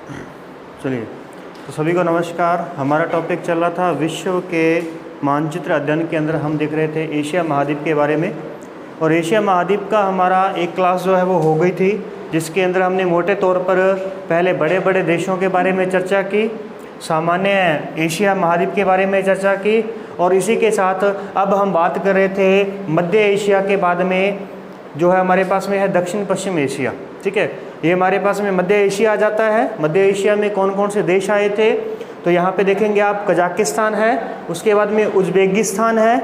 चलिए, तो सभी को नमस्कार। हमारा टॉपिक चल रहा था विश्व के मानचित्र अध्ययन के अंदर हम देख रहे थे एशिया महाद्वीप के बारे में। और एशिया महाद्वीप का हमारा एक क्लास जो है वो हो गई थी, जिसके अंदर हमने मोटे तौर पर पहले बड़े बड़े देशों के बारे में चर्चा की, सामान्य एशिया महाद्वीप के बारे में चर्चा की, और इसी के साथ अब हम बात कर रहे थे मध्य एशिया के बाद में जो है हमारे पास में है दक्षिण पश्चिम एशिया। ठीक है, ये हमारे पास में मध्य एशिया आ जाता है। मध्य एशिया में कौन कौन से देश आए थे, तो यहाँ पे देखेंगे आप कजाकिस्तान है, उसके बाद में उज़्बेकिस्तान है,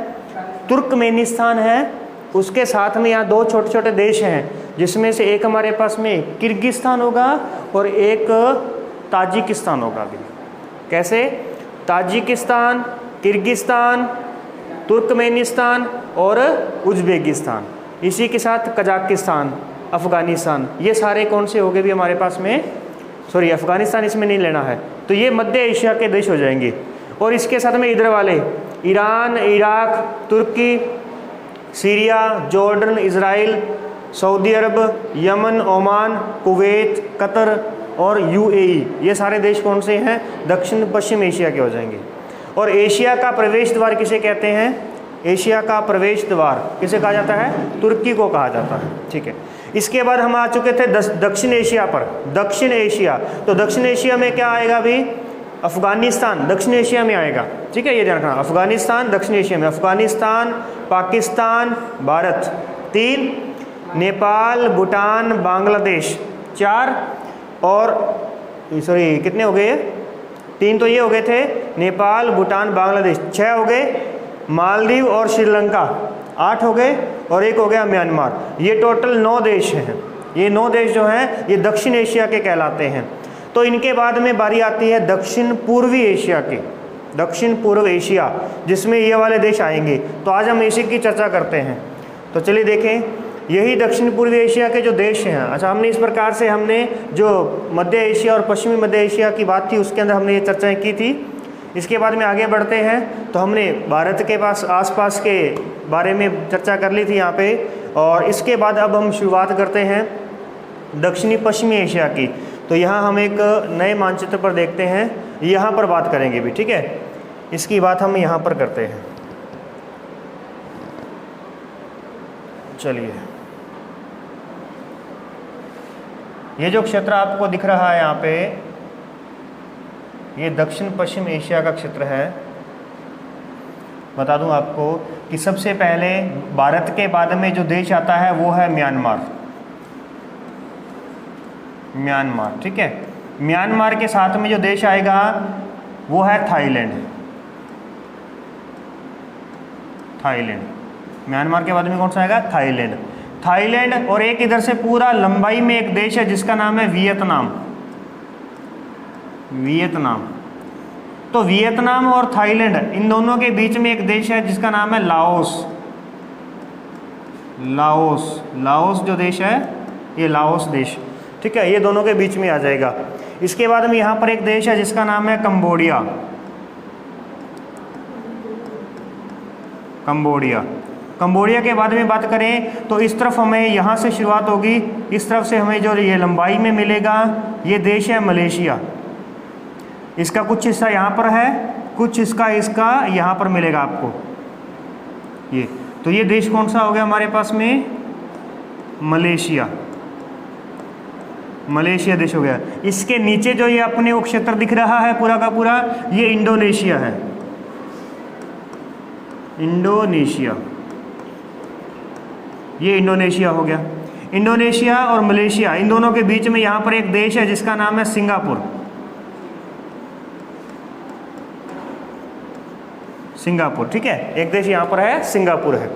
तुर्कमेनिस्तान है, उसके साथ में यहाँ दो छोटे छोटे देश हैं, जिसमें से एक हमारे पास में किर्गिस्तान होगा और एक ताजिकिस्तान होगा। अभी कैसे? ताजिकिस्तान, किर्गिस्तान, तुर्कमेनिस्तान और उज़्बेकिस्तान, इसी के साथ कजाकिस्तान, अफ़गानिस्तान, ये सारे कौन से हो गए भी हमारे पास में, सॉरी अफ़गानिस्तान इसमें नहीं लेना है, तो ये मध्य एशिया के देश हो जाएंगे। और इसके साथ में इधर वाले ईरान, इराक, तुर्की, सीरिया, जॉर्डन, इज़राइल, सऊदी अरब, यमन, ओमान, कुवैत, कतर और यूएई, ये सारे देश कौन से हैं? दक्षिण पश्चिम एशिया के हो जाएंगे। और एशिया का प्रवेश द्वार किसे कहते हैं? एशिया का प्रवेश द्वार किसे कहा जाता है? तुर्की को कहा जाता है। ठीक है, इसके बाद हम आ चुके थे दक्षिण एशिया पर। दक्षिण एशिया, तो दक्षिण एशिया में क्या आएगा अभी? अफ़गानिस्तान दक्षिण एशिया में आएगा। ठीक है, ये ध्यान रखना, अफ़गानिस्तान दक्षिण एशिया में। अफ़गानिस्तान, पाकिस्तान, भारत 3, नेपाल, भूटान, बांग्लादेश 4, और सॉरी कितने हो गए? 3 तो ये हो गए थे, नेपाल, भूटान, बांग्लादेश 6 हो गए, मालदीव और श्रीलंका 8 हो गए, और एक हो गया म्यांमार। ये टोटल 9 देश हैं। ये 9 देश जो हैं ये दक्षिण एशिया के कहलाते हैं। तो इनके बाद में बारी आती है दक्षिण पूर्वी एशिया की, दक्षिण पूर्व एशिया, जिसमें ये वाले देश आएंगे। तो आज हम इसी की चर्चा करते हैं। तो चलिए देखें, यही दक्षिण पूर्वी एशिया के जो देश हैं। अच्छा, हमने इस प्रकार से हमने जो मध्य एशिया और पश्चिमी मध्य एशिया की बात थी उसके अंदर हमने ये चर्चाएँ की थी। इसके बाद में आगे बढ़ते हैं, तो हमने भारत के पास आसपास के बारे में चर्चा कर ली थी यहाँ पे, और इसके बाद अब हम शुरुआत करते हैं दक्षिणी पश्चिमी एशिया की। तो यहाँ हम एक नए मानचित्र पर देखते हैं, यहाँ पर बात करेंगे भी। ठीक है, इसकी बात हम यहाँ पर करते हैं। चलिए, ये जो क्षेत्र आपको दिख रहा है यहाँ पे, ये दक्षिण पश्चिम एशिया का क्षेत्र है। बता दूं आपको कि सबसे पहले भारत के बाद में जो देश आता है वो है म्यांमार। म्यांमार, ठीक है। म्यांमार के साथ में जो देश आएगा वो है थाईलैंड। थाईलैंड, म्यांमार के बाद में कौन सा आएगा? थाईलैंड। थाईलैंड, और एक इधर से पूरा लंबाई में एक देश है जिसका नाम है वियतनाम। वियतनाम, तो वियतनाम और थाईलैंड, इन दोनों के बीच में एक देश है जिसका नाम है लाओस। लाओस, लाओस जो देश है ये लाओस देश। ठीक है, ये दोनों के बीच में आ जाएगा। इसके बाद में यहाँ पर एक देश है जिसका नाम है कंबोडिया। कंबोडिया, कंबोडिया के बाद में बात करें तो इस तरफ हमें यहाँ से शुरुआत होगी, इस तरफ से हमें जो ये लंबाई में मिलेगा ये देश है मलेशिया। इसका कुछ हिस्सा यहाँ पर है, कुछ इसका यहाँ पर मिलेगा आपको ये। तो ये देश कौन सा हो गया हमारे पास में? मलेशिया। मलेशिया देश हो गया। इसके नीचे जो ये अपने को क्षेत्र दिख रहा है पूरा का पूरा, ये इंडोनेशिया है। इंडोनेशिया, ये इंडोनेशिया हो गया। इंडोनेशिया और मलेशिया, इन दोनों के बीच में यहाँ पर एक देश है जिसका नाम है सिंगापुर। सिंगापुर, ठीक है, एक देश यहाँ पर है, सिंगापुर है।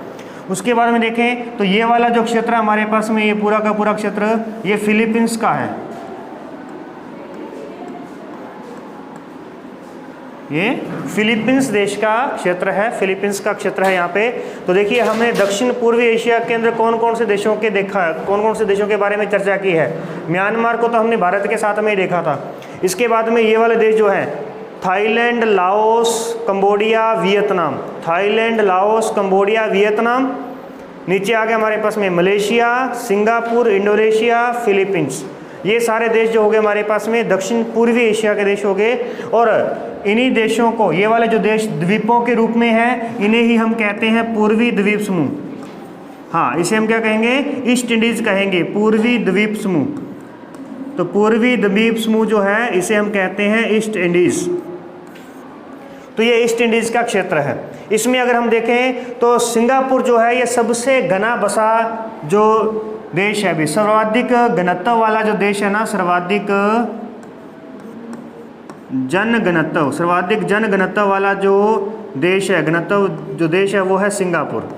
उसके बाद में देखें तो ये वाला जो क्षेत्र हमारे पास में, ये पूरा का पूरा क्षेत्र ये फिलीपींस का है। ये फिलीपींस देश का क्षेत्र है, फिलीपींस का क्षेत्र है यहाँ पे। तो देखिए, हमने दक्षिण पूर्वी एशिया के अंदर कौन कौन से देशों के देखा, कौन कौन से देशों के बारे में चर्चा की है। म्यांमार को तो हमने भारत के साथ में ही देखा था। इसके बाद में ये वाले देश जो है Thailand, Laos, Cambodia, Vietnam. Thailand, Laos, Cambodia, Vietnam. नीचे आ गया हमारे पास में मलेशिया, सिंगापुर, इंडोनेशिया, फिलीपींस। ये सारे देश जो हो गए हमारे पास में दक्षिण पूर्वी एशिया के देश हो गए, और इन्हीं देशों को, ये वाले जो देश द्वीपों के रूप में हैं, इन्हें ही हम कहते हैं पूर्वी द्वीप समूह। हाँ, इसे हम क्या कहेंगे? ईस्ट इंडीज कहेंगे, पूर्वी द्वीप समूह। तो पूर्वी द्वीप समूह जो है इसे हम कहते हैं ईस्ट इंडीज। तो ये ईस्ट इंडीज का क्षेत्र है। इसमें अगर हम देखें तो सिंगापुर जो है ये सबसे घना बसा जो देश है, भी सर्वाधिक घनत्व वाला जो देश है ना, सर्वाधिक जन घनत्व वाला जो देश है, घनत्व जो देश है वो है सिंगापुर।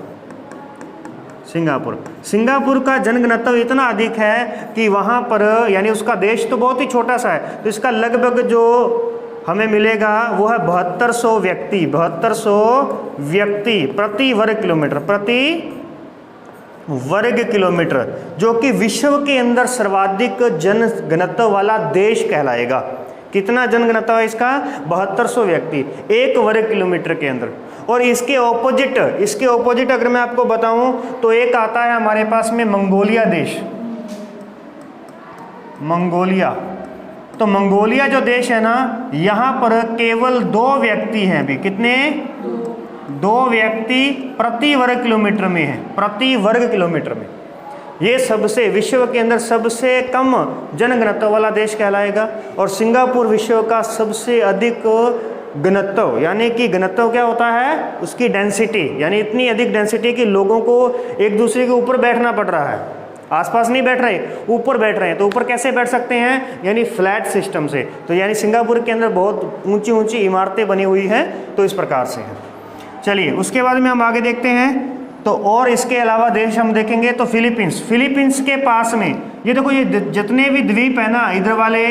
सिंगापुर का जनघनत्व इतना अधिक है कि वहाँ पर, यानी उसका देश तो बहुत ही छोटा सा है, तो इसका लगभग जो हमें मिलेगा वो है 7200 व्यक्ति प्रति वर्ग किलोमीटर, जो कि विश्व के अंदर सर्वाधिक जन घनत्व वाला देश कहलाएगा। कितना जनघनत्व है इसका? 7200 व्यक्ति एक वर्ग किलोमीटर के अंदर। और इसके ऑपोजिट अगर मैं आपको बताऊं तो एक आता है हमारे पास में मंगोलिया देश। तो मंगोलिया जो देश है ना, यहाँ पर केवल 2 व्यक्ति हैं भी। कितने? 2 व्यक्ति प्रति वर्ग किलोमीटर में है, प्रति वर्ग किलोमीटर में। ये सबसे, विश्व के अंदर सबसे कम जनघनत्व वाला देश कहलाएगा। और सिंगापुर विश्व का सबसे अधिक घनत्व, यानी कि घनत्व क्या होता है? उसकी डेंसिटी, यानी इतनी अधिक डेंसिटी कि लोगों को एक दूसरे के ऊपर बैठना पड़ रहा है, आसपास नहीं बैठ रहे, ऊपर बैठ रहे हैं। तो ऊपर कैसे बैठ सकते हैं? यानी फ्लैट सिस्टम से। तो यानी सिंगापुर के अंदर बहुत ऊंची ऊंची इमारतें बनी हुई हैं, तो इस प्रकार से है। चलिए उसके बाद में हम आगे देखते हैं। तो और इसके अलावा देश हम देखेंगे तो फिलीपींस के पास में, ये देखो, ये जितने भी द्वीप है ना, इधर वाले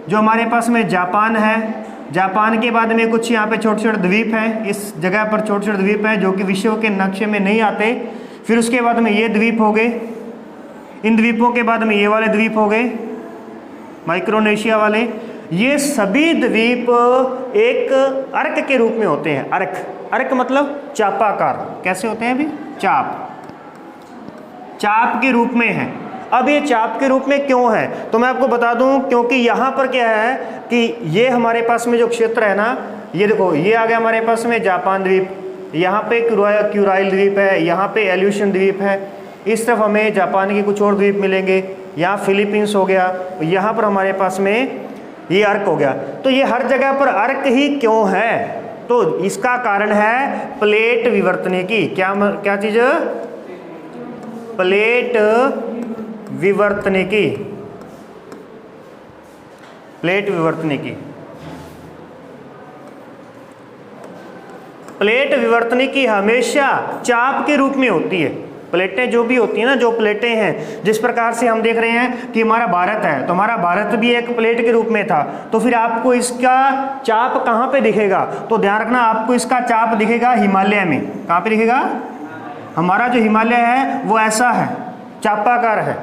जो हमारे पास में जापान है, जापान के बाद में कुछ यहाँ पे छोटे छोटे द्वीप हैं, इस जगह पर छोटे छोटे द्वीप हैं जो कि विश्व के नक्शे में नहीं आते। फिर उसके बाद में ये द्वीप हो गए, इन द्वीपों के बाद में ये वाले द्वीप हो गए, माइक्रोनेशिया वाले। ये सभी द्वीप एक अर्क के रूप में होते हैं। अर्क मतलब चापाकार। कैसे होते हैं अभी? चाप के रूप में है। अब ये चाप के रूप में क्यों है तो मैं आपको बता दूं, क्योंकि यहाँ पर क्या है कि ये हमारे पास में जो क्षेत्र है ना, ये देखो, ये आ गया हमारे पास में जापान द्वीप, यहाँ पे क्यूराइल द्वीप है, यहाँ पे एल्यूशन द्वीप है, इस तरफ हमें जापान के कुछ और द्वीप मिलेंगे, यहाँ फिलीपींस हो गया, यहाँ पर हमारे पास में ये अर्क हो गया। तो ये हर जगह पर अर्क ही क्यों है? तो इसका कारण है प्लेट विवर्तनिकी। क्या चीज? प्लेट विवर्तनिकी। प्लेट विवर्तनिकी हमेशा चाप के रूप में होती है। प्लेटें जो भी होती हैं ना, जो प्लेटें हैं, जिस प्रकार से हम देख रहे हैं कि हमारा भारत है, तो हमारा भारत भी एक प्लेट के रूप में था। तो फिर आपको इसका चाप कहाँ पे दिखेगा? तो ध्यान रखना, आपको इसका चाप दिखेगा हिमालय में। कहाँ पे दिखेगा? हमारा जो हिमालय है वो ऐसा है, चापाकार है।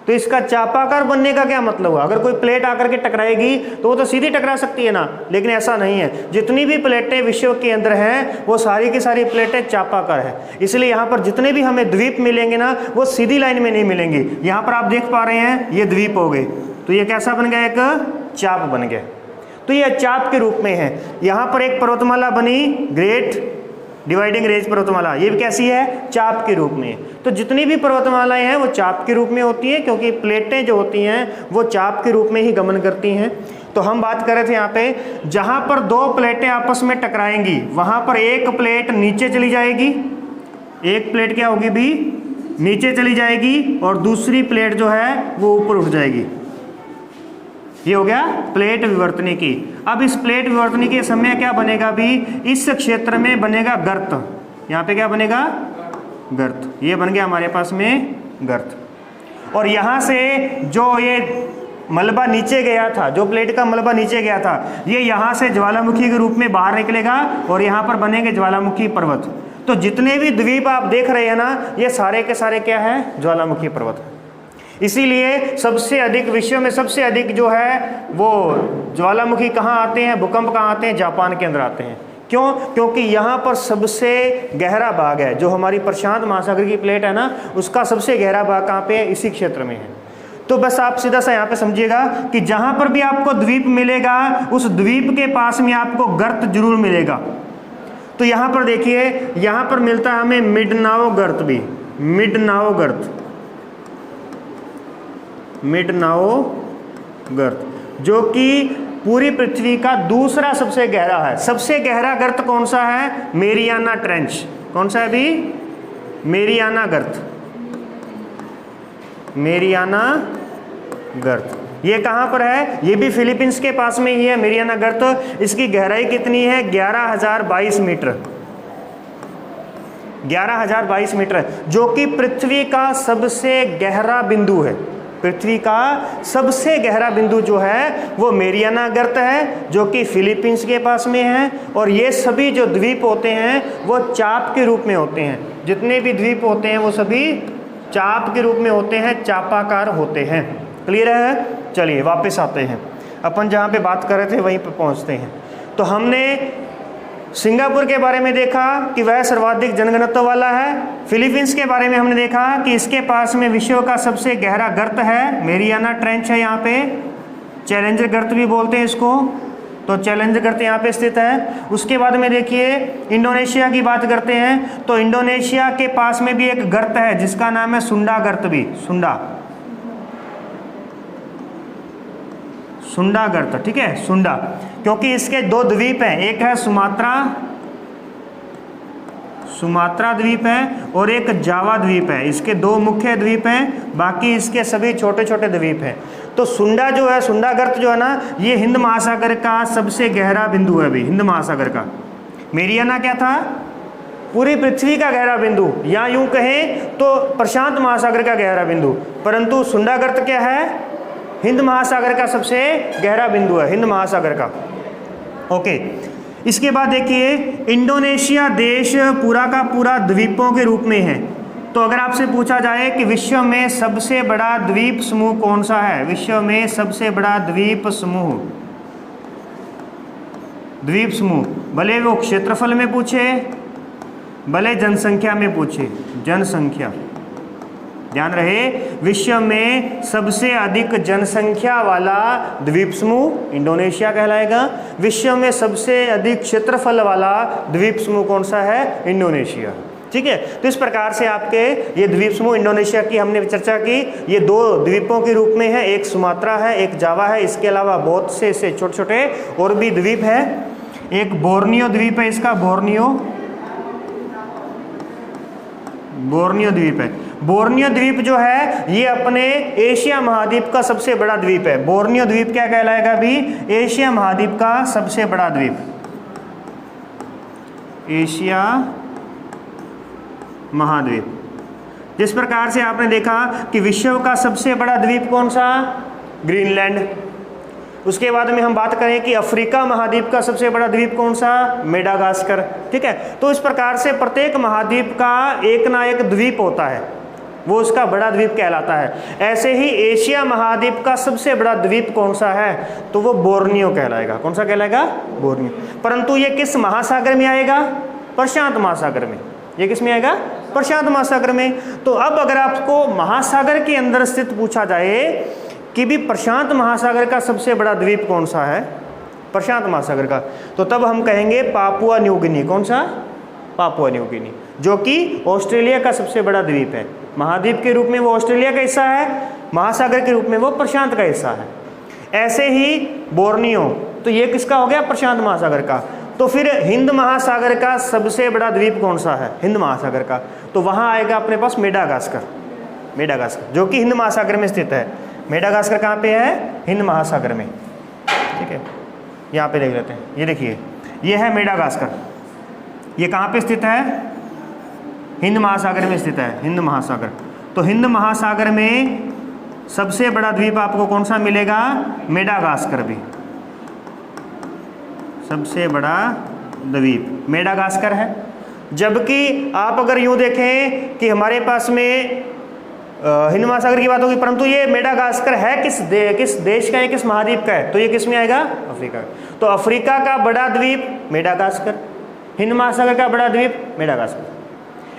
तो इसका चापाकार बनने का क्या मतलब हुआ? अगर कोई प्लेट आकर के टकराएगी तो वो तो सीधी टकरा सकती है ना, लेकिन ऐसा नहीं है। जितनी भी प्लेटें विश्व के अंदर हैं वो सारी की सारी प्लेटें चापाकार है। इसलिए यहाँ पर जितने भी हमें द्वीप मिलेंगे ना, वो सीधी लाइन में नहीं मिलेंगे। यहाँ पर आप देख पा रहे हैं ये द्वीप हो गए, तो ये कैसा बन गया? एक चाप बन गया। तो ये चाप के रूप में है। यहाँ पर एक पर्वतमाला बनी, ग्रेट डिवाइडिंग रेंज पर्वतमाला, ये भी कैसी है? चाप के रूप में। तो जितनी भी पर्वतमालाएं हैं वो चाप के रूप में होती हैं, क्योंकि प्लेटें जो होती हैं वो चाप के रूप में ही गमन करती हैं। तो हम बात कर रहे थे यहाँ पे, जहाँ पर 2 प्लेटें आपस में टकराएंगी वहाँ पर एक प्लेट नीचे चली जाएगी, एक प्लेट क्या होगी भी? नीचे चली जाएगी, और दूसरी प्लेट जो है वो ऊपर उठ जाएगी। ये हो गया प्लेट विवर्तनिकी। अब इस प्लेट विवर्तनिकी के समय क्या बनेगा भी? इस क्षेत्र में बनेगा गर्त। यहाँ पे क्या बनेगा? गर्त। ये बन गया हमारे पास में गर्त। और यहाँ से जो ये मलबा नीचे गया था, जो प्लेट का मलबा नीचे गया था, ये यहाँ से ज्वालामुखी के रूप में बाहर निकलेगा और यहाँ पर बनेंगे ज्वालामुखी पर्वत। तो जितने भी द्वीप आप देख रहे हैं ना, ये सारे के सारे क्या है? ज्वालामुखी पर्वत। इसीलिए सबसे अधिक, विश्व में सबसे अधिक जो है वो ज्वालामुखी कहाँ आते हैं, भूकंप कहाँ आते हैं? जापान के अंदर आते हैं। क्यों? क्योंकि यहाँ पर सबसे गहरा भाग है, जो हमारी प्रशांत महासागर की प्लेट है ना, उसका सबसे गहरा भाग कहाँ पे है? इसी क्षेत्र में है। तो बस आप सीधा सा यहाँ पे समझिएगा कि जहाँ पर भी आपको द्वीप मिलेगा उस द्वीप के पास में आपको गर्त जरूर मिलेगा। तो यहाँ पर देखिए, यहाँ पर मिलता है हमें मिडनाओ गर्त भी, मिडनाओ गर्त, मिडनाओ गर्त, जो कि पूरी पृथ्वी का दूसरा सबसे गहरा है। सबसे गहरा गर्त कौन सा है? Mariana trench. कौन सा है अभी? मेरियाना गर्त, मेरियाना गर्त। ये कहाँ पर है? ये भी फिलीपींस के पास में ही है मेरियाना गर्त। इसकी गहराई कितनी है? 11,022 मीटर, 11,022 मीटर, जो कि पृथ्वी का सबसे गहरा बिंदु है। पृथ्वी का सबसे गहरा बिंदु जो है वो मेरियाना गर्त है, जो कि फिलीपींस के पास में है। और ये सभी जो द्वीप होते हैं वो चाप के रूप में होते हैं। जितने भी द्वीप होते हैं वो सभी चाप के रूप में होते हैं, चापाकार होते हैं। क्लियर है? चलिए वापस आते हैं, अपन जहाँ पे बात कर रहे थे वहीं पे पहुँचते हैं। तो हमने सिंगापुर के बारे में देखा कि वह सर्वाधिक जनघनत्व वाला है। फिलीपींस के बारे में हमने देखा कि इसके पास में विश्व का सबसे गहरा गर्त है, मेरियाना ट्रेंच है, यहाँ पे चैलेंजर गर्त भी बोलते हैं इसको। तो चैलेंजर गर्त यहाँ पे स्थित है। उसके बाद में देखिए इंडोनेशिया की बात करते हैं, तो इंडोनेशिया के पास में भी एक गर्त है जिसका नाम है सुंडा गर्त भी, सुंडा, सुंडा गर्त, ठीक है, सुंडा, क्योंकि इसके दो द्वीप हैं, एक है सुमात्रा, सुमात्रा द्वीप है, और एक जावा द्वीप है। इसके दो मुख्य द्वीप हैं, बाकी इसके सभी छोटे छोटे द्वीप हैं। तो सुंडा जो है, सुंडा गर्त जो है ना, ये हिंद महासागर का सबसे गहरा बिंदु है अभी, हिंद महासागर का। मेरियाना क्या था? पूरी पृथ्वी का गहरा बिंदु, या यूं कहें तो प्रशांत महासागर का गहरा बिंदु। परंतु सुंडा गर्त क्या है? हिंद महासागर का सबसे गहरा बिंदु है, हिंद महासागर का। ओके, इसके बाद देखिए इंडोनेशिया देश पूरा का पूरा द्वीपों के रूप में है। तो अगर आपसे पूछा जाए कि विश्व में सबसे बड़ा द्वीप समूह कौन सा है, विश्व में सबसे बड़ा द्वीप समूह, द्वीप समूह, भले वो क्षेत्रफल में पूछे भले जनसंख्या में पूछे, जनसंख्या, ध्यान रहे, विश्व में सबसे अधिक जनसंख्या वाला द्वीप समूह इंडोनेशिया कहलाएगा। विश्व में सबसे अधिक क्षेत्रफल वाला द्वीप समूह कौन सा है? इंडोनेशिया। ठीक है, तो इस प्रकार से आपके ये द्वीप समूह इंडोनेशिया की हमने चर्चा की। ये दो द्वीपों के रूप में है, एक सुमात्रा है, एक जावा है। इसके अलावा बहुत से ऐसे छोटे छोटे और भी द्वीप है। एक बोर्नियो द्वीप है, इसका बोर्नियो, बोर्नियो द्वीप है। बोर्नियो द्वीप जो है ये अपने एशिया महाद्वीप का सबसे बड़ा द्वीप है। बोर्नियो द्वीप क्या कहलाएगा भी? एशिया महाद्वीप का सबसे बड़ा द्वीप, एशिया महाद्वीप। जिस प्रकार से आपने देखा कि विश्व का सबसे बड़ा द्वीप कौन सा? ग्रीनलैंड। उसके बाद में हम बात करें कि अफ्रीका महाद्वीप का सबसे बड़ा द्वीप कौन सा? मेडागास्कर। ठीक है, तो इस प्रकार से प्रत्येक महाद्वीप का एक ना एक द्वीप होता है, वो उसका बड़ा द्वीप कहलाता है। ऐसे ही एशिया महाद्वीप का सबसे बड़ा द्वीप कौन सा है? तो वो बोर्नियो कहलाएगा। कौन सा कहलाएगा? बोर्नियो। परंतु ये किस महासागर में आएगा? प्रशांत महासागर में। ये किस में आएगा? प्रशांत महासागर में। तो अब अगर आपको महासागर के अंदर स्थित पूछा जाए कि भी प्रशांत महासागर का सबसे बड़ा द्वीप कौन सा है, प्रशांत महासागर का, तो तब हम कहेंगे पापुआ न्यू गिनी। कौन सा? पापुआ न्यू गिनी, जो कि ऑस्ट्रेलिया का सबसे बड़ा द्वीप है। महाद्वीप के रूप में वो ऑस्ट्रेलिया का हिस्सा है, महासागर के रूप में वो प्रशांत का हिस्सा है। ऐसे ही बोर्नियो, तो ये किसका हो गया? प्रशांत महासागर का। तो फिर हिंद महासागर का सबसे बड़ा द्वीप कौन सा है? हिंद महासागर का। तो वहाँ आएगा अपने पास मेडागास्कर, मेडागास्कर, जो कि हिंद महासागर में स्थित है। मेडागास्कर कहाँ पे है? हिंद महासागर में। ठीक है, यहाँ पे देख लेते हैं। ये देखिए, ये है मेडागास्कर। ये कहाँ पे स्थित है? हिंद महासागर में स्थित है, हिंद महासागर। तो हिंद महासागर में सबसे बड़ा द्वीप आपको कौन सा मिलेगा? मेडागास्कर भी, सबसे बड़ा द्वीप मेडागास्कर है। जबकि आप अगर यूँ देखें कि हमारे पास में हिंद महासागर की बात होगी, परंतु ये मेडागास्कर है किस देश का है, किस महाद्वीप का है? तो ये किस में आएगा? अफ्रीका। तो अफ्रीका का बड़ा द्वीप मेडागास्कर, हिंद महासागर का बड़ा द्वीप मेडागास्कर।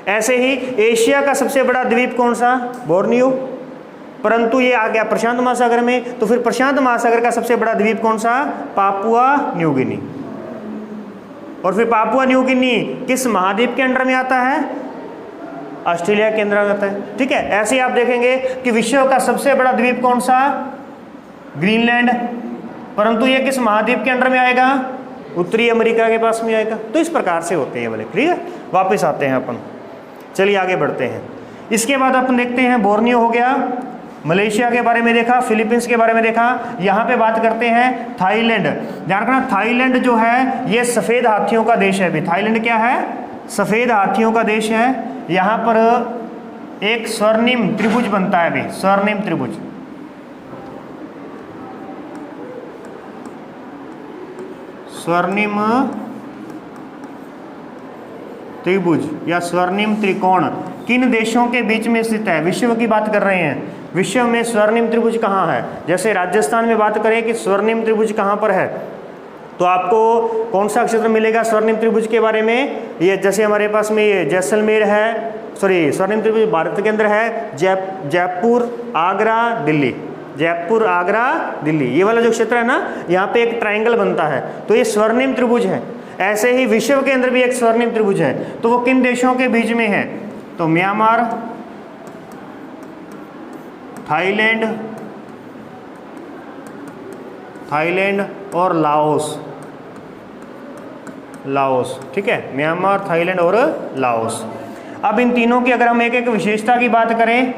ऐसे ही एशिया का सबसे बड़ा द्वीप कौन सा? बोर्नियो। परंतु ये आ गया प्रशांत महासागर में, तो फिर प्रशांत महासागर का सबसे बड़ा द्वीप कौन सा? Papua New Guinea. और फिर पापुआ न्यू गिनी किस महाद्वीप के अंडर में आता है? ऑस्ट्रेलिया के अंदर आता है। ठीक है, ऐसे ही आप देखेंगे कि विश्व का सबसे बड़ा द्वीप कौन सा? ग्रीनलैंड, परंतु ये किस महाद्वीप के अंडर में आएगा? उत्तरी अमेरिका के पास में आएगा। तो इस प्रकार से होते हैं वाले। ठीक है, वापस आते हैं अपन, चलिए आगे बढ़ते हैं। इसके बाद अपन देखते हैं बोर्नियो हो गया, मलेशिया के बारे में देखा, फिलीपींस के बारे में देखा। यहाँ पे बात करते हैं थाईलैंड। ध्यान रखना, थाईलैंड जो है ये सफ़ेद हाथियों का देश है भी। थाईलैंड क्या है? सफ़ेद हाथियों का देश है। यहाँ पर एक स्वर्णिम त्रिभुज बनता है भी, स्वर्णिम त्रिभुज। स्वर्णिम त्रिभुज या स्वर्णिम त्रिकोण किन देशों के बीच में स्थित है? विश्व की बात कर रहे हैं। विश्व में स्वर्णिम त्रिभुज कहाँ है? जैसे राजस्थान में बात करें कि स्वर्णिम त्रिभुज कहाँ पर है, तो आपको कौन सा क्षेत्र मिलेगा स्वर्णिम त्रिभुज के बारे में? ये जैसे हमारे पास में ये जैसलमेर है, सॉरी स्वर्णिम त्रिभुज भारत के अंदर है, जयपुर, आगरा, दिल्ली। जयपुर, आगरा, दिल्ली, ये वाला जो क्षेत्र है ना, यहाँ पे एक ट्रायंगल बनता है, तो ये स्वर्णिम त्रिभुज है। ऐसे ही विश्व के अंदर भी एक स्वर्णिम त्रिभुज है, तो वो किन देशों के बीच में है? तो म्यांमार, थाईलैंड और लाओस। ठीक है, म्यांमार, थाईलैंड और लाओस। अब इन तीनों की अगर हम एक एक विशेषता की बात करें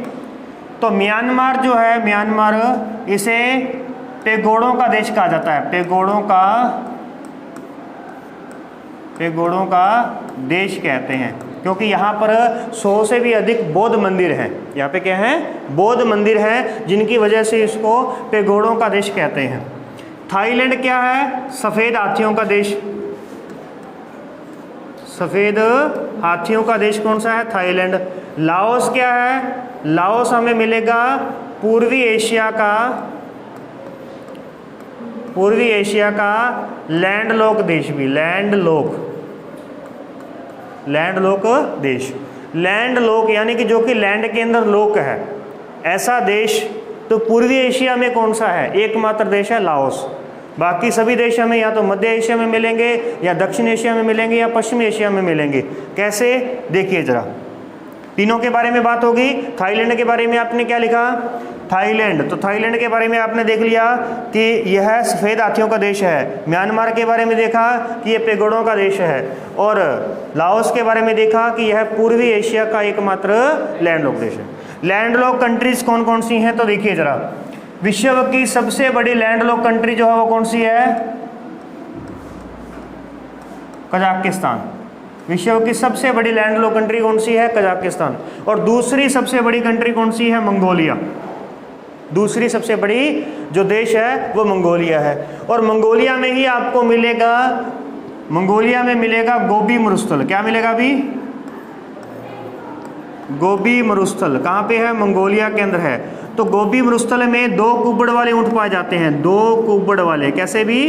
तो म्यांमार जो है, म्यांमार इसे पेगोड़ों का देश कहा जाता है। पेगोड़ों का देश कहते हैं, क्योंकि यहाँ पर 100 से भी अधिक बौद्ध मंदिर हैं। यहाँ पे क्या है? बौद्ध मंदिर हैं, जिनकी वजह से इसको पेगोड़ों का देश कहते हैं। थाईलैंड क्या है? सफ़ेद हाथियों का देश। सफ़ेद हाथियों का देश कौन सा है? थाईलैंड। लाओस क्या है? लाओस हमें मिलेगा पूर्वी एशिया का लैंडलॉक देश भी, लैंडलॉक देश। लैंडलॉक यानी कि जो कि लैंड के अंदर लॉक है, ऐसा देश तो पूर्वी एशिया में कौन सा है? एकमात्र देश है लाओस। बाकी सभी देश हमें या तो मध्य एशिया में मिलेंगे, या दक्षिण एशिया में मिलेंगे, या पश्चिम एशिया में मिलेंगे। कैसे? देखिए जरा, तीनों के बारे में बात होगी। थाईलैंड के बारे में आपने क्या लिखा? थाईलैंड, तो थाईलैंड के बारे में आपने देख लिया कि यह सफ़ेद हाथियों का देश है। म्यांमार के बारे में देखा कि यह पेगोड़ों का देश है, और लाओस के बारे में देखा कि यह पूर्वी एशिया का एकमात्र लैंडलॉक देश है। लैंडलॉक कंट्रीज कौन कौन सी हैं? तो देखिए जरा, विश्व की सबसे बड़ी लैंडलॉक कंट्री जो है वो कौन सी है? कजाकिस्तान। विश्व की सबसे बड़ी लैंडलॉक कंट्री कौन सी है? कजाकिस्तान। और दूसरी सबसे बड़ी कंट्री कौन सी है? मंगोलिया। दूसरी सबसे बड़ी जो देश है वो मंगोलिया है। और मंगोलिया में ही आपको मिलेगा, मंगोलिया में मिलेगा गोबी मरुस्थल। क्या मिलेगा अभी? गोबी मरुस्थल। कहाँ पे है? मंगोलिया के अंदर है। तो गोबी मरुस्थल में 2 कुबड़ वाले ऊँट पाए जाते हैं। 2 कुबड़ वाले, कैसे भी?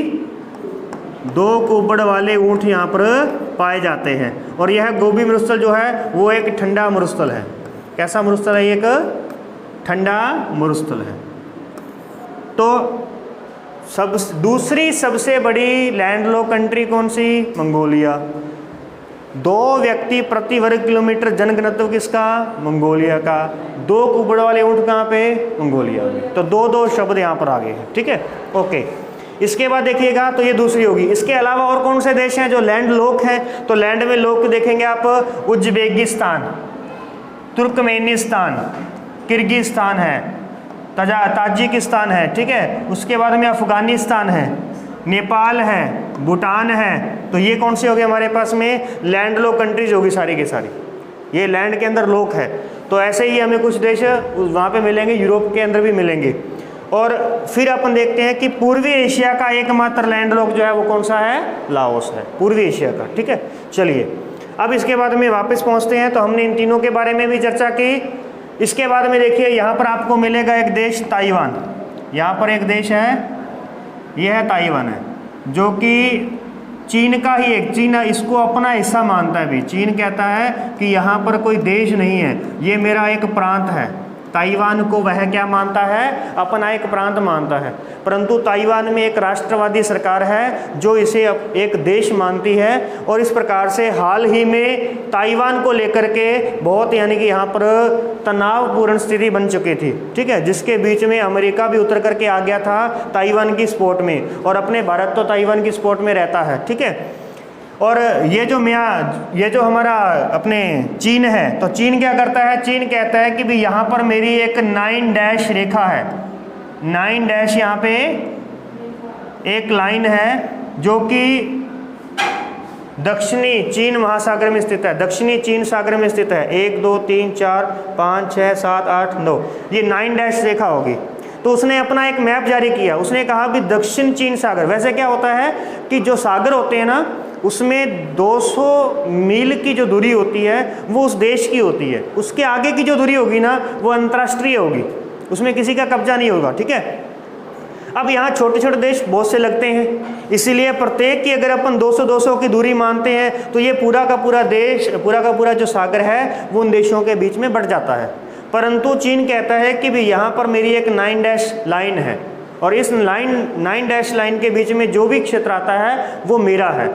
2 कुबड़ वाले ऊँट यहाँ पर पाए जाते हैं। और यह गोबी मरुस्थल जो है वो एक ठंडा मरुस्थल है। कैसा मरुस्थल है? एक ठंडा मरुस्थल है। तो दूसरी सबसे बड़ी लैंडलॉक कंट्री कौन सी? मंगोलिया। 2 व्यक्ति प्रति वर्ग किलोमीटर जनघनत्व किसका? मंगोलिया का। 2 कुबड़ वाले ऊँट कहाँ पे? मंगोलिया में। तो 2 शब्द यहाँ पर आ गए हैं। ठीक है, ओके। इसके बाद देखिएगा, तो ये दूसरी होगी। इसके अलावा और कौन से देश हैं जो लैंड लॉक हैं? तो लैंड में लॉक देखेंगे आप, उज्बेकिस्तान, तुर्कमेनिस्तान, किर्गिस्तान है, ताजिकिस्तान है। ठीक है, उसके बाद में अफगानिस्तान है, नेपाल है, भूटान है। तो ये कौन से हो गए हमारे पास में? लैंड लॉक कंट्रीज होगी सारी की सारी। ये लैंड के अंदर लॉक है। तो ऐसे ही हमें कुछ देश वहाँ पे मिलेंगे, यूरोप के अंदर भी मिलेंगे। और फिर अपन देखते हैं कि पूर्वी एशिया का एकमात्र लैंडलॉक जो है वो कौन सा है? लाओस है, पूर्वी एशिया का। ठीक है, चलिए अब इसके बाद में वापस पहुंचते हैं। तो हमने इन तीनों के बारे में भी चर्चा की। इसके बाद में देखिए यहाँ पर आपको मिलेगा एक देश ताइवान। यहाँ पर एक देश है, यह है ताइवान है, जो कि चीन का ही एक, चीन इसको अपना हिस्सा मानता है भी। चीन कहता है कि यहाँ पर कोई देश नहीं है, ये मेरा एक प्रांत है। ताइवान को वह क्या मानता है, अपना एक प्रांत मानता है, परंतु ताइवान में एक राष्ट्रवादी सरकार है जो इसे एक देश मानती है। और इस प्रकार से हाल ही में ताइवान को लेकर के बहुत यानी कि यहाँ पर तनावपूर्ण स्थिति बन चुकी थी, ठीक है, जिसके बीच में अमेरिका भी उतर करके आ गया था ताइवान की सपोर्ट में, और अपने भारत तो ताइवान की सपोर्ट में रहता है, ठीक है। और ये जो हमारा अपने चीन है, तो चीन क्या करता है, चीन कहता है कि भाई यहाँ पर मेरी एक 9 डैश रेखा है, 9 डैश यहाँ पे एक लाइन है जो कि दक्षिणी चीन महासागर में स्थित है, दक्षिणी चीन सागर में स्थित है। 1 2 3 4 5 6 7 8 9 ये 9 डैश रेखा होगी। तो उसने अपना एक मैप जारी किया, उसने कहा भी दक्षिण चीन सागर, वैसे क्या होता है कि जो सागर होते हैं ना उसमें 200 मील की जो दूरी होती है वो उस देश की होती है, उसके आगे की जो दूरी होगी ना वो अंतर्राष्ट्रीय होगी, उसमें किसी का कब्जा नहीं होगा, ठीक है। अब यहाँ छोटे छोटे देश बहुत से लगते हैं, इसीलिए प्रत्येक की अगर अपन 200 की दूरी मानते हैं तो ये पूरा का पूरा देश, पूरा का पूरा जो सागर है वो उन देशों के बीच में बढ़ जाता है। परंतु चीन कहता है कि भाई यहाँ पर मेरी एक 9 डैश लाइन है और इस 9 डैश लाइन के बीच में जो भी क्षेत्र आता है वो मेरा है।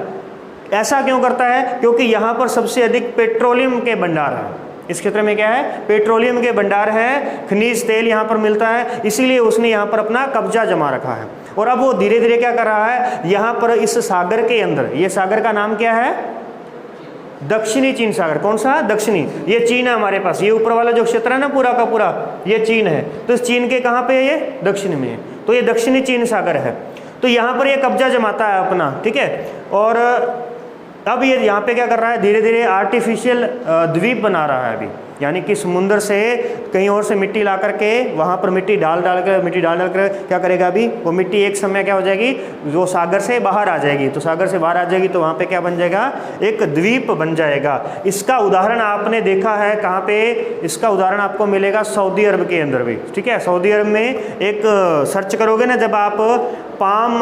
ऐसा क्यों करता है, क्योंकि यहाँ पर सबसे अधिक पेट्रोलियम के भंडार है, इस क्षेत्र में क्या है, पेट्रोलियम के भंडार है, खनिज तेल यहाँ पर मिलता है, इसीलिए उसने यहाँ पर अपना कब्जा जमा रखा है। और अब वो धीरे धीरे क्या कर रहा है, यहाँ पर इस सागर के अंदर, ये सागर का नाम क्या है, दक्षिणी चीन सागर। कौन सा, दक्षिणी, ये चीन है हमारे पास, ये ऊपर वाला जो क्षेत्र है ना पूरा का पूरा ये चीन है, तो इस चीन के कहाँ पे है, ये दक्षिण में है, तो ये दक्षिणी चीन सागर है। तो यहाँ पर ये कब्जा जमाता है अपना, ठीक है। और अब ये यहाँ पे क्या कर रहा है, धीरे धीरे आर्टिफिशियल द्वीप बना रहा है अभी, यानी कि समुद्र से कहीं और से मिट्टी ला करके वहाँ पर मिट्टी डाल कर क्या करेगा, अभी वो मिट्टी एक समय क्या हो जाएगी, वो सागर से बाहर आ जाएगी, तो सागर से बाहर आ जाएगी तो वहाँ पे क्या बन जाएगा, एक द्वीप बन जाएगा। इसका उदाहरण आपने देखा है कहाँ पे, इसका उदाहरण आपको मिलेगा सऊदी अरब के अंदर भी, ठीक है। सऊदी अरब में एक सर्च करोगे ना जब आप, पाम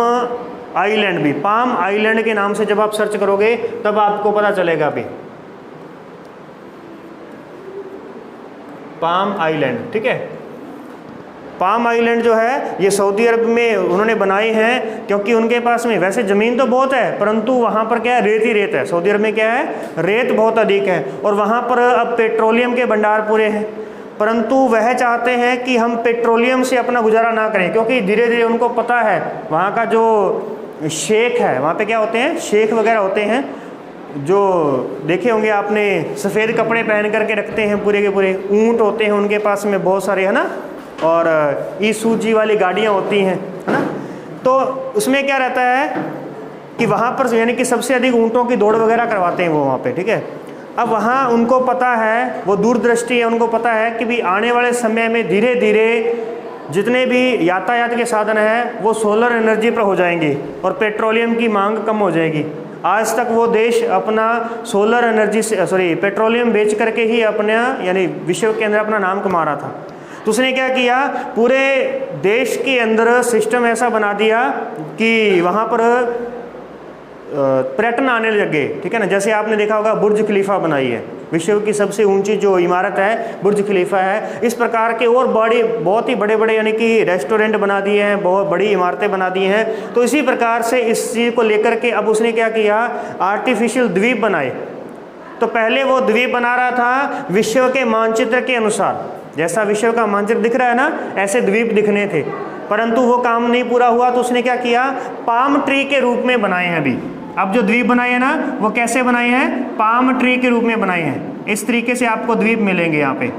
आइलैंड, भी पाम आइलैंड के नाम से जब आप सर्च करोगे तब आपको पता चलेगा अभी, पाम आइलैंड, ठीक है। पाम आइलैंड जो है ये सऊदी अरब में उन्होंने बनाए हैं, क्योंकि उनके पास में वैसे ज़मीन तो बहुत है परंतु वहाँ पर क्या है, रेत ही रेत है। सऊदी अरब में क्या है, रेत बहुत अधिक है, और वहाँ पर अब पेट्रोलियम के भंडार पूरे हैं, परंतु वह चाहते हैं कि हम पेट्रोलियम से अपना गुजारा ना करें, क्योंकि धीरे धीरे उनको पता है वहाँ का जो शेख है, वहाँ पे क्या होते हैं, शेख वगैरह होते हैं, जो देखे होंगे आपने, सफ़ेद कपड़े पहन करके रखते हैं, पूरे के पूरे ऊँट होते हैं उनके पास में बहुत सारे, है ना, और ईसूजी वाली गाड़ियाँ होती हैं, है ना। तो उसमें क्या रहता है कि वहाँ पर यानी कि सबसे अधिक ऊँटों की दौड़ वगैरह करवाते हैं वो वहाँ पे, ठीक है। अब वहाँ उनको पता है, वो दूरदृष्टि है, उनको पता है कि भी आने वाले समय में धीरे धीरे जितने भी यातायात के साधन हैं वो सोलर एनर्जी पर हो जाएंगे और पेट्रोलियम की मांग कम हो जाएगी। आज तक वो देश अपना सोलर एनर्जी से पेट्रोलियम बेच करके ही अपने यानी विश्व के अंदर अपना नाम कमा रहा था। तो उसने क्या किया, पूरे देश के अंदर सिस्टम ऐसा बना दिया कि वहाँ पर पर्यटन आने लगे, ठीक है ना। जैसे आपने देखा होगा बुर्ज खलीफा बनाई है, विश्व की सबसे ऊंची जो इमारत है बुर्ज खलीफा है। इस प्रकार के और बहुत ही बड़े बड़े यानी कि रेस्टोरेंट बना दिए हैं, बहुत बड़ी इमारतें बना दी हैं। तो इसी प्रकार से इस चीज़ को लेकर के अब उसने क्या किया, आर्टिफिशियल द्वीप बनाए। तो पहले वो द्वीप बना रहा था विश्व के मानचित्र के अनुसार, जैसा विश्व का मानचित्र दिख रहा है ना ऐसे द्वीप दिखने थे, परंतु वो काम नहीं पूरा हुआ। तो उसने क्या किया, पाम ट्री के रूप में बनाए हैं अभी। अब जो द्वीप बनाए हैं ना वो कैसे बनाए हैं, पाम ट्री के रूप में बनाए हैं। इस तरीके से आपको द्वीप मिलेंगे यहाँ पे,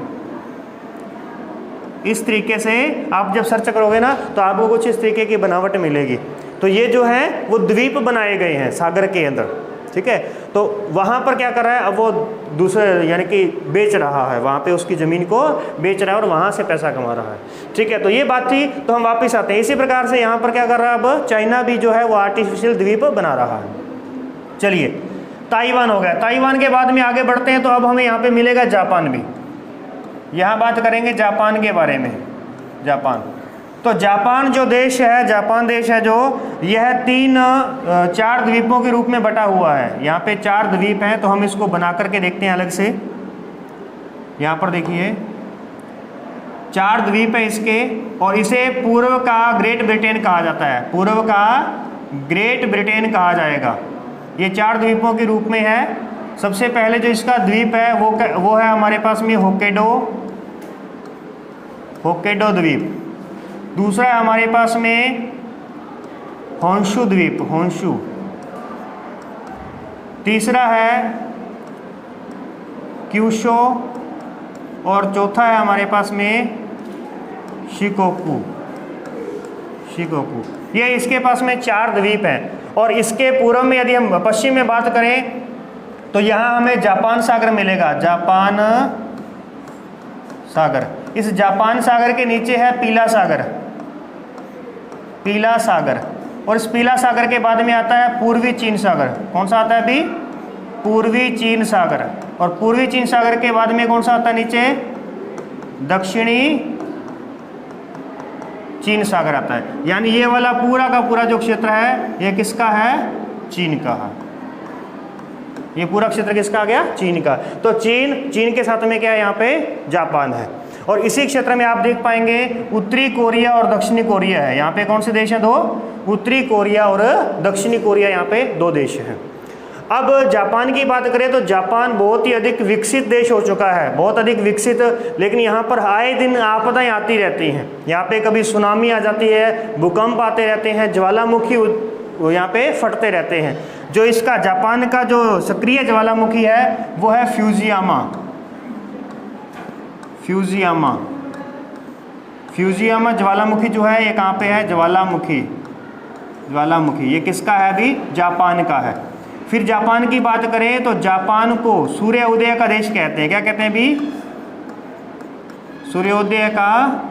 इस तरीके से आप जब सर्च करोगे ना तो आपको कुछ इस तरीके की बनावट मिलेगी। तो ये जो है वो द्वीप बनाए गए हैं सागर के अंदर, ठीक है। तो वहाँ पर क्या कर रहा है, अब वो दूसरे यानी कि बेच रहा है, वहाँ पे उसकी ज़मीन को बेच रहा है और वहाँ से पैसा कमा रहा है, ठीक है। तो ये बात थी। तो हम वापस आते हैं, इसी प्रकार से यहाँ पर क्या कर रहा है, अब चाइना भी जो है वो आर्टिफिशियल द्वीप बना रहा है। चलिए, ताइवान हो गया। ताइवान के बाद में आगे बढ़ते हैं तो अब हमें यहाँ पे मिलेगा जापान भी। यहाँ बात करेंगे जापान के बारे में। जापान, तो जापान जो देश है, जापान देश है जो, यह 4 द्वीपों के रूप में बटा हुआ है। यहाँ पे 4 द्वीप हैं, तो हम इसको बना करके देखते हैं अलग से। यहाँ पर देखिए 4 द्वीप है इसके, और इसे पूर्व का ग्रेट ब्रिटेन कहा जाता है, पूर्व का ग्रेट ब्रिटेन कहा जाएगा। ये 4 द्वीपों के रूप में है। सबसे पहले जो इसका द्वीप है वो है हमारे पास में होक्काइडो द्वीप। दूसरा है हमारे पास में होंशु द्वीप, होंशु। तीसरा है क्यूशो, और चौथा है हमारे पास में शिकोकू। ये इसके पास में 4 द्वीप हैं। और इसके पूर्व में यदि हम पश्चिम में बात करें तो यहाँ हमें जापान सागर मिलेगा, जापान सागर। इस जापान सागर के नीचे है पीला सागर, और इस पीला सागर के बाद में आता है पूर्वी चीन सागर। कौन सा आता है अभी? पूर्वी चीन सागर। और पूर्वी चीन सागर के बाद में कौन सा आता है नीचे? दक्षिणी चीन सागर आता है। यानी ये वाला पूरा का पूरा जो क्षेत्र है ये किसका है? चीन का है। ये पूरा क्षेत्र किसका आ गया? चीन का। तो चीन के साथ में क्या है? यहाँ पे जापान है। और इसी क्षेत्र में आप देख पाएंगे उत्तरी कोरिया और दक्षिणी कोरिया है। यहाँ पे कौन से देश हैं? 2। उत्तरी कोरिया और दक्षिणी कोरिया, यहाँ पे 2 देश हैं। अब जापान की बात करें तो जापान बहुत ही अधिक विकसित देश हो चुका है, बहुत अधिक विकसित। लेकिन यहाँ पर आए दिन आपदाएं आती रहती हैं। यहाँ पे कभी सुनामी आ जाती है, भूकंप आते रहते हैं, ज्वालामुखी यहाँ पे फटते रहते हैं। जो इसका जापान का जो सक्रिय ज्वालामुखी है वो है फ्यूजियामा ज्वालामुखी जो है ये कहाँ पे है? ज्वालामुखी ये किसका है? अभी जापान का है। फिर जापान की बात करें तो जापान को सूर्योदय का देश कहते हैं। क्या कहते हैं अभी? सूर्योदय का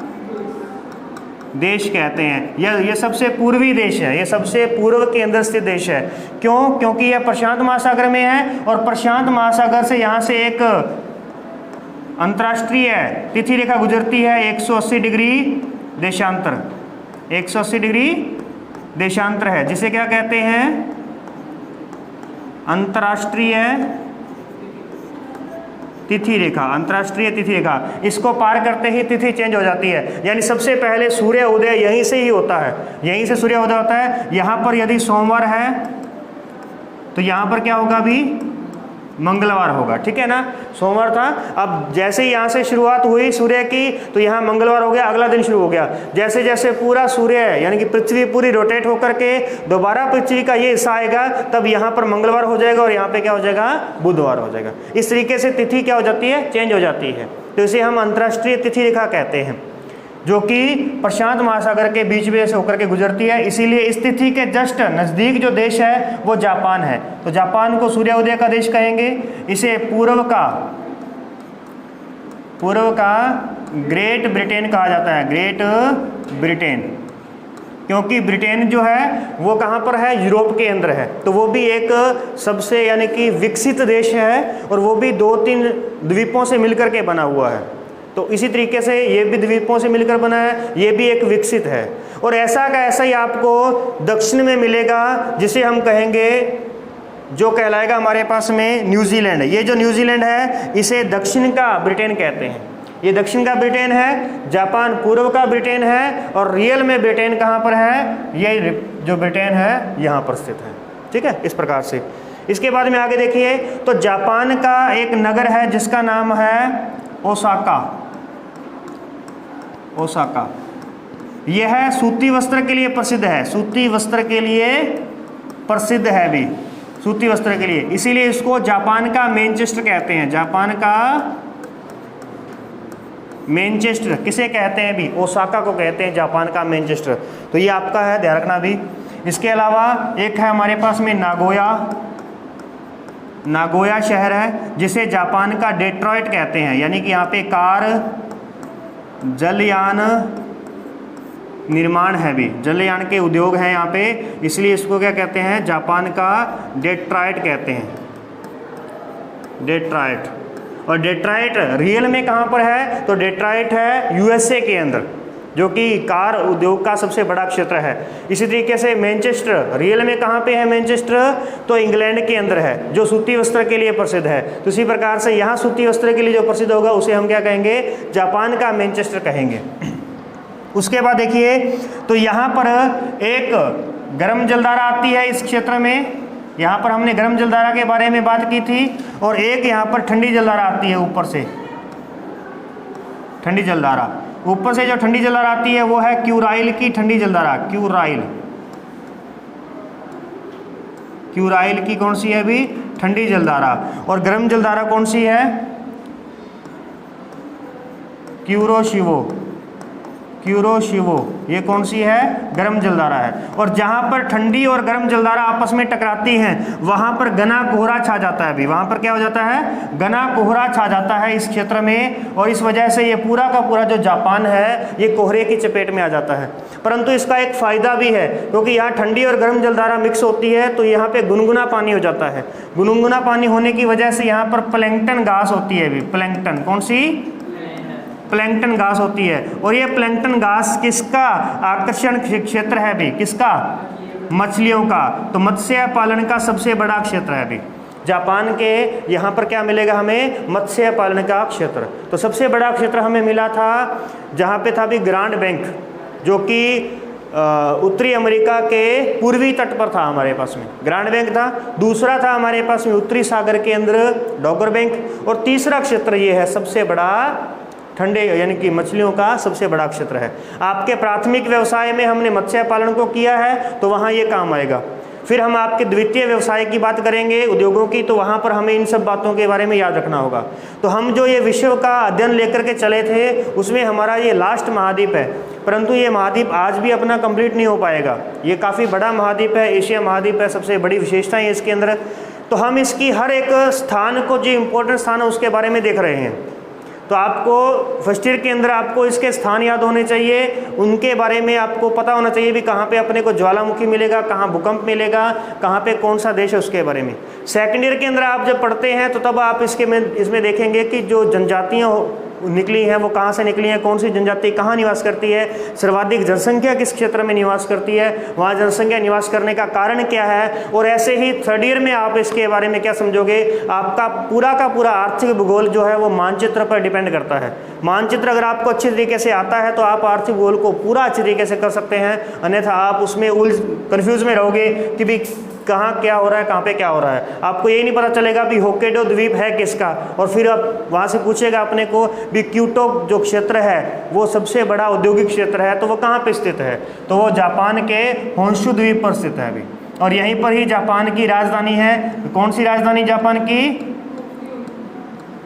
देश कहते हैं। यह सबसे पूर्वी देश है, ये सबसे पूर्व के अंदर स्थित देश है। क्यों? क्योंकि यह प्रशांत महासागर में है, और प्रशांत महासागर से यहाँ से एक अंतर्राष्ट्रीय तिथि रेखा गुजरती है 180 डिग्री देशांतर। 180 डिग्री देशांतर है, जिसे क्या कहते हैं? अंतर्राष्ट्रीय तिथि रेखा। इसको पार करते ही तिथि चेंज हो जाती है। यानी सबसे पहले सूर्य उदय यहीं से ही होता है, यहीं से सूर्य उदय होता है। यहाँ पर यदि सोमवार है तो यहाँ पर क्या होगा? अभी मंगलवार होगा, ठीक है ना? सोमवार था, अब जैसे ही यहाँ से शुरुआत हुई सूर्य की तो यहाँ मंगलवार हो गया, अगला दिन शुरू हो गया। जैसे जैसे पूरा सूर्य यानी कि पृथ्वी पूरी रोटेट होकर के दोबारा पृथ्वी का ये हिस्सा आएगा, तब यहाँ पर मंगलवार हो जाएगा और यहाँ पे क्या हो जाएगा? बुधवार हो जाएगा। इस तरीके से तिथि क्या हो जाती है? चेंज हो जाती है। तो इसे हम अंतर्राष्ट्रीय तिथि रेखा कहते हैं, जो कि प्रशांत महासागर के बीच में से होकर के गुजरती है। इसीलिए इस तिथि के जस्ट नज़दीक जो देश है वो जापान है। तो जापान को सूर्योदय का देश कहेंगे। इसे पूर्व का ग्रेट ब्रिटेन कहा जाता है, ग्रेट ब्रिटेन। क्योंकि ब्रिटेन जो है वो कहाँ पर है? यूरोप के अंदर है। तो वो भी एक सबसे यानी कि विकसित देश है, और वो भी 2-3 द्वीपों से मिलकर के बना हुआ है। तो इसी तरीके से ये भी द्वीपों से मिलकर बना है, ये भी एक विकसित है। और ऐसा का ऐसा ही आपको दक्षिण में मिलेगा, जिसे हम कहेंगे, जो कहलाएगा हमारे पास में न्यूजीलैंड। ये जो न्यूजीलैंड है इसे दक्षिण का ब्रिटेन कहते हैं। ये दक्षिण का ब्रिटेन है, जापान पूर्व का ब्रिटेन है, और रियल में ब्रिटेन कहाँ पर है? ये जो ब्रिटेन है यहाँ पर स्थित है, ठीक है? इस प्रकार से। इसके बाद में आगे देखिए तो जापान का एक नगर है जिसका नाम है ओसाका। यह है सूती वस्त्र के लिए प्रसिद्ध है, सूती वस्त्र के लिए प्रसिद्ध है भी, सूती वस्त्र के लिए। इसीलिए इसको जापान का मैनचेस्टर कहते हैं। जापान का मैनचेस्टर किसे कहते हैं भी? ओसाका को कहते हैं जापान का मैनचेस्टर। तो ये आपका है, ध्यान रखना भी। इसके अलावा एक है हमारे पास में नागोया शहर है, जिसे जापान का डेट्रॉइट कहते हैं। यानी कि यहाँ पे कार जलयान निर्माण है भी, जलयान के उद्योग हैं यहाँ पे, इसलिए इसको क्या कहते हैं? जापान का डेट्रॉइट कहते हैं, डेट्रॉइट। और डेट्रॉइट रियल में कहाँ पर है? तो डेट्रॉइट है यूएसए के अंदर। जो कि कार उद्योग का सबसे बड़ा क्षेत्र है। इसी तरीके से मैनचेस्टर, रियल में कहाँ पे है मैनचेस्टर? तो इंग्लैंड के अंदर है, जो सूती वस्त्र के लिए प्रसिद्ध है। तो इसी प्रकार से यहाँ सूती वस्त्र के लिए जो प्रसिद्ध होगा उसे हम क्या कहेंगे? जापान का मैनचेस्टर कहेंगे। उसके बाद देखिए, तो यहाँ पर एक गर्म जलधारा आती है इस क्षेत्र में, यहाँ पर हमने गर्म जलधारा के बारे में बात की थी, और एक यहाँ पर ठंडी जलधारा आती है ऊपर से, ठंडी जलधारा। ऊपर से जो ठंडी जलधारा आती है वो है क्यूराइल की ठंडी जलधारा, क्यूराइल की कौन सी है अभी? ठंडी जलधारा। और गर्म जलधारा कौन सी है? क्यूरोशिवो, ये कौन सी है? गर्म जलधारा है। और जहाँ पर ठंडी और गर्म जलधारा आपस में टकराती हैं वहाँ पर घना कोहरा छा जाता है। अभी वहाँ पर क्या हो जाता है? घना कोहरा छा जाता है इस क्षेत्र में, और इस वजह से ये पूरा का पूरा जो जापान है ये कोहरे की चपेट में आ जाता है। परंतु इसका एक फ़ायदा भी है, क्योंकि यहाँ ठंडी और गर्म जलधारा मिक्स होती है तो यहाँ पे गुनगुना पानी हो जाता है। गुनगुना पानी होने की वजह से यहाँ पर प्लैंकटन घास होती है। अभी प्लैंकटन, कौन सी? प्लैंकटन घास होती है। और ये प्लैंकटन घास किसका आकर्षण क्षेत्र है अभी? किसका? मछलियों का। तो मत्स्य पालन का सबसे बड़ा क्षेत्र है अभी जापान के। यहाँ पर क्या मिलेगा हमें? मत्स्य पालन का क्षेत्र। तो सबसे बड़ा क्षेत्र हमें मिला था जहाँ पे था अभी ग्रांड बैंक, जो कि उत्तरी अमेरिका के पूर्वी तट पर था हमारे पास में, ग्रांड बैंक था। दूसरा था हमारे पास में उत्तरी सागर के अंदर डॉगर बैंक। और तीसरा क्षेत्र ये है सबसे बड़ा ठंडे यानी कि मछलियों का सबसे बड़ा क्षेत्र है। आपके प्राथमिक व्यवसाय में हमने मत्स्य पालन को किया है तो वहाँ ये काम आएगा। फिर हम आपके द्वितीय व्यवसाय की बात करेंगे, उद्योगों की, तो वहाँ पर हमें इन सब बातों के बारे में याद रखना होगा। तो हम जो ये विश्व का अध्ययन लेकर के चले थे उसमें हमारा ये लास्ट महाद्वीप है, परंतु ये महाद्वीप आज भी अपना कंप्लीट नहीं हो पाएगा। ये काफ़ी बड़ा महाद्वीप है, एशिया महाद्वीप है, सबसे बड़ी विशेषताएं है इसके अंदर। तो हम इसकी हर एक स्थान को, जो इम्पोर्टेंट स्थान है उसके बारे में देख रहे हैं। तो आपको फर्स्ट ईयर के अंदर आपको इसके स्थान याद होने चाहिए, उनके बारे में आपको पता होना चाहिए भी कहाँ पे अपने को ज्वालामुखी मिलेगा, कहाँ भूकंप मिलेगा, कहाँ पे कौन सा देश है उसके बारे में। सेकंड ईयर के अंदर आप जब पढ़ते हैं तो तब आप इसमें देखेंगे कि जो जनजातियाँ निकली हैं वो कहाँ से निकली हैं, कौन सी जनजाति कहाँ निवास करती है, सर्वाधिक जनसंख्या किस क्षेत्र में निवास करती है, वहाँ जनसंख्या निवास करने का कारण क्या है। और ऐसे ही थर्ड ईयर में आप इसके बारे में क्या समझोगे, आपका पूरा का पूरा आर्थिक भूगोल जो है वो मानचित्र पर डिपेंड करता है। मानचित्र अगर आपको अच्छे तरीके से आता है तो आप आर्थिक भूगोल को पूरा अच्छे तरीके से कर सकते हैं, अन्यथा आप उसमें कन्फ्यूज में रहोगे कि भी कहाँ क्या हो रहा है, कहाँ पे क्या हो रहा है। आपको ये नहीं पता चलेगा भी होक्काइडो द्वीप है किसका, और फिर आप वहाँ से पूछेगा अपने को भी क्योटो जो क्षेत्र है वो सबसे बड़ा औद्योगिक क्षेत्र है तो वो कहाँ पे स्थित है, तो वो जापान के होन्शु द्वीप पर स्थित है अभी। और यहीं पर ही जापान की राजधानी है। कौन सी राजधानी जापान की?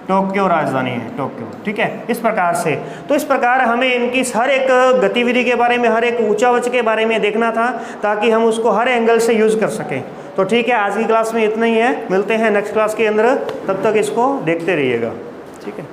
टोक्यो राजधानी है, टोक्यो। ठीक है, इस प्रकार से। तो इस प्रकार हमें इनकी हर एक गतिविधि के बारे में, हर एक ऊंचावच के बारे में देखना था ताकि हम उसको हर एंगल से यूज़ कर सकें। तो ठीक है, आज की क्लास में इतना ही है, मिलते हैं नेक्स्ट क्लास के अंदर, तब तक इसको देखते रहिएगा। ठीक है।